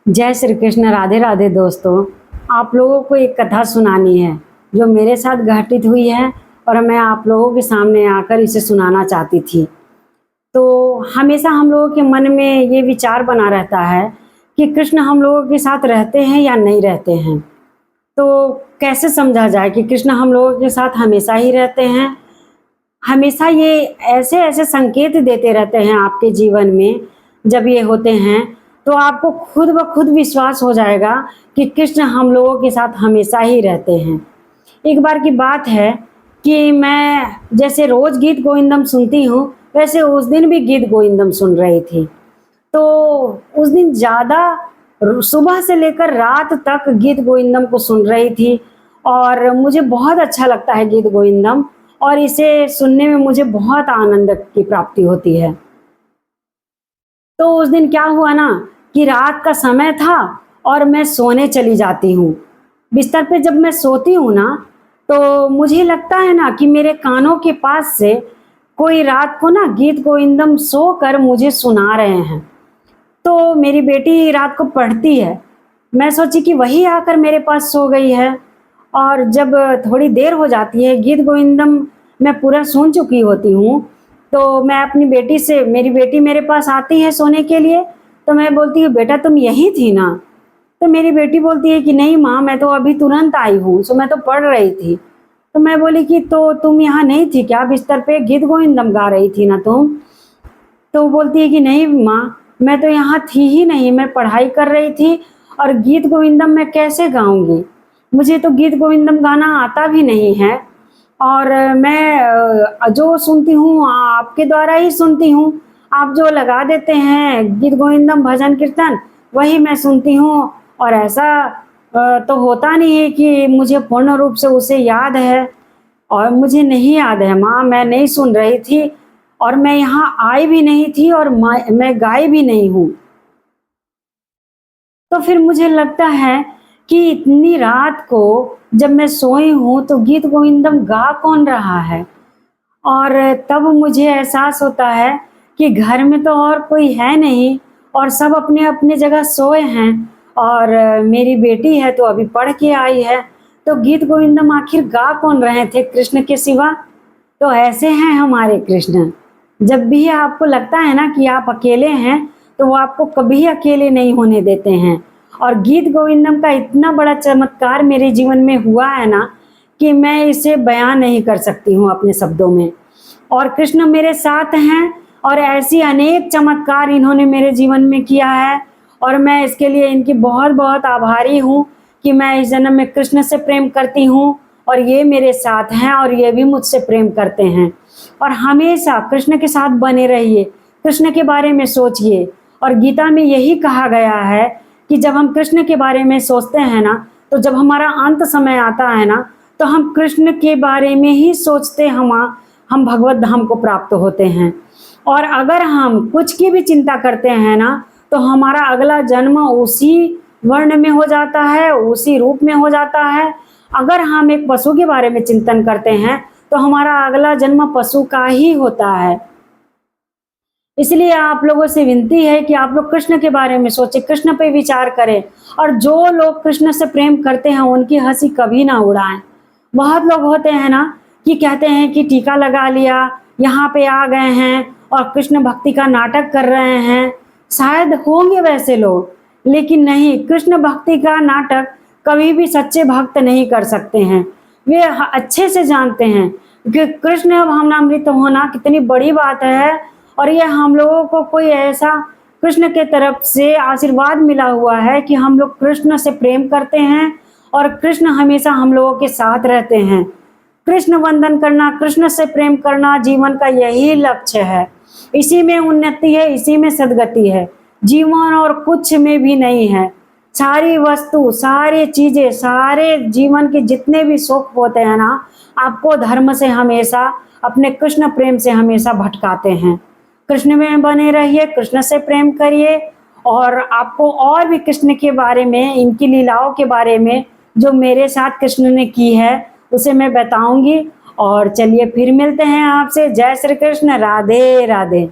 जय श्री कृष्ण। राधे राधे दोस्तों, आप लोगों को एक कथा सुनानी है जो मेरे साथ घटित हुई है और मैं आप लोगों के सामने आकर इसे सुनाना चाहती थी। तो हमेशा हम लोगों के मन में ये विचार बना रहता है कि कृष्ण हम लोगों के साथ रहते हैं या नहीं रहते हैं। तो कैसे समझा जाए कि कृष्ण हम लोगों के साथ हमेशा ही रहते हैं। हमेशा ये ऐसे ऐसे संकेत देते रहते हैं आपके जीवन में। जब ये होते हैं तो आपको खुद ब खुद विश्वास हो जाएगा कि कृष्ण हम लोगों के साथ हमेशा ही रहते हैं। एक बार की बात है कि मैं जैसे रोज गीत गोविंदम सुनती हूँ, वैसे उस दिन भी गीत गोविंदम सुन रही थी। तो उस दिन ज़्यादा सुबह से लेकर रात तक गीत गोविंदम को सुन रही थी और मुझे बहुत अच्छा लगता है गीत गोविंदम, और इसे सुनने में मुझे बहुत आनंद की प्राप्ति होती है। तो उस दिन क्या हुआ ना कि रात का समय था और मैं सोने चली जाती हूँ। बिस्तर पे जब मैं सोती हूँ ना, तो मुझे लगता है ना कि मेरे कानों के पास से कोई रात को ना गीत गोविंदम सो कर मुझे सुना रहे हैं। तो मेरी बेटी रात को पढ़ती है, मैं सोची कि वही आकर मेरे पास सो गई है। और जब थोड़ी देर हो जाती है, गीत गोविंदम मैं पूरा सुन चुकी होती हूँ, तो मैं अपनी बेटी से, मेरी बेटी मेरे पास आती है सोने के लिए, तो मैं बोलती हूँ बेटा तुम यहीं थी ना। तो मेरी बेटी बोलती है कि नहीं माँ, मैं तो अभी तुरंत आई हूँ, सो मैं तो पढ़ रही थी। तो मैं बोली कि तो तुम यहाँ नहीं थी क्या, बिस्तर पे गीत गोविंदम गा रही थी ना तुम। तो बोलती है कि नहीं माँ, मैं तो यहाँ थी ही नहीं, मैं पढ़ाई कर रही थी और गीत गोविंदम मैं कैसे गाऊंगी, मुझे तो गीत गोविंदम गाना आता भी नहीं है। और मैं जो सुनती हूँ आपके द्वारा ही सुनती हूँ, आप जो लगा देते हैं गीत गोविंदम भजन कीर्तन, वही मैं सुनती हूँ। और ऐसा तो होता नहीं है कि मुझे पूर्ण रूप से उसे याद है, और मुझे नहीं याद है माँ, मैं नहीं सुन रही थी और मैं यहाँ आई भी नहीं थी और मैं गाई भी नहीं हूँ। तो फिर मुझे लगता है कि इतनी रात को जब मैं सोई हूँ तो गीत गोविंदम गा कौन रहा है। और तब मुझे एहसास होता है कि घर में तो और कोई है नहीं और सब अपने अपने जगह सोए हैं, और मेरी बेटी है तो अभी पढ़ के आई है। तो गीत गोविंदम आखिर गा कौन रहे थे कृष्ण के सिवा। तो ऐसे हैं हमारे कृष्ण। जब भी आपको लगता है ना कि आप अकेले हैं, तो वो आपको कभी अकेले नहीं होने देते हैं। और गीत गोविंदम का इतना बड़ा चमत्कार मेरे जीवन में हुआ है ना कि मैं इसे बयान नहीं कर सकती हूँ अपने शब्दों में। और कृष्ण मेरे साथ हैं और ऐसी अनेक चमत्कार इन्होंने मेरे जीवन में किया है, और मैं इसके लिए इनकी बहुत बहुत आभारी हूँ कि मैं इस जन्म में कृष्ण से प्रेम करती हूँ और ये मेरे साथ हैं और ये भी मुझसे प्रेम करते हैं। और हमेशा कृष्ण के साथ बने रहिए, कृष्ण के बारे में सोचिए। और गीता में यही कहा गया है कि जब हम कृष्ण के बारे में सोचते हैं ना, तो जब हमारा अंत समय आता है ना, तो हम कृष्ण के बारे में ही सोचते हम भगवत धाम को प्राप्त होते हैं। और अगर हम कुछ की भी चिंता करते हैं ना, तो हमारा अगला जन्म उसी वर्ण में हो जाता है, उसी रूप में हो जाता है। अगर हम एक पशु के बारे में चिंतन करते हैं तो हमारा अगला जन्म पशु का ही होता है। इसलिए आप लोगों से विनती है कि आप लोग कृष्ण के बारे में सोचें, कृष्ण पे विचार करें, और जो लोग कृष्ण से प्रेम करते हैं उनकी हंसी कभी ना उड़ाएं। बहुत लोग होते हैं ना कि कहते हैं कि टीका लगा लिया, यहाँ पे आ गए हैं और कृष्ण भक्ति का नाटक कर रहे हैं। शायद होंगे वैसे लोग, लेकिन नहीं, कृष्ण भक्ति का नाटक कभी भी सच्चे भक्त नहीं कर सकते हैं। वे अच्छे से जानते हैं कि कृष्ण भावनामृत होना कितनी बड़ी बात है, और ये हम लोगों को कोई ऐसा कृष्ण के तरफ से आशीर्वाद मिला हुआ है कि हम लोग कृष्ण से प्रेम करते हैं और कृष्ण हमेशा हम लोगों के साथ रहते हैं। कृष्ण वंदन करना, कृष्ण से प्रेम करना जीवन का यही लक्ष्य है। इसी में उन्नति है, इसी में सदगति है, जीवन और कुछ में भी नहीं है। सारी वस्तु, सारी चीजें, सारे जीवन के जितने भी सुख होते हैं ना, आपको धर्म से हमेशा, अपने कृष्ण प्रेम से हमेशा भटकाते हैं। कृष्ण में बने रहिए, कृष्ण से प्रेम करिए, और आपको और भी कृष्ण के बारे में, इनकी लीलाओं के बारे में जो मेरे साथ कृष्ण ने की है उसे मैं बताऊंगी। और चलिए फिर मिलते हैं आपसे। जय श्री कृष्ण। राधे राधे।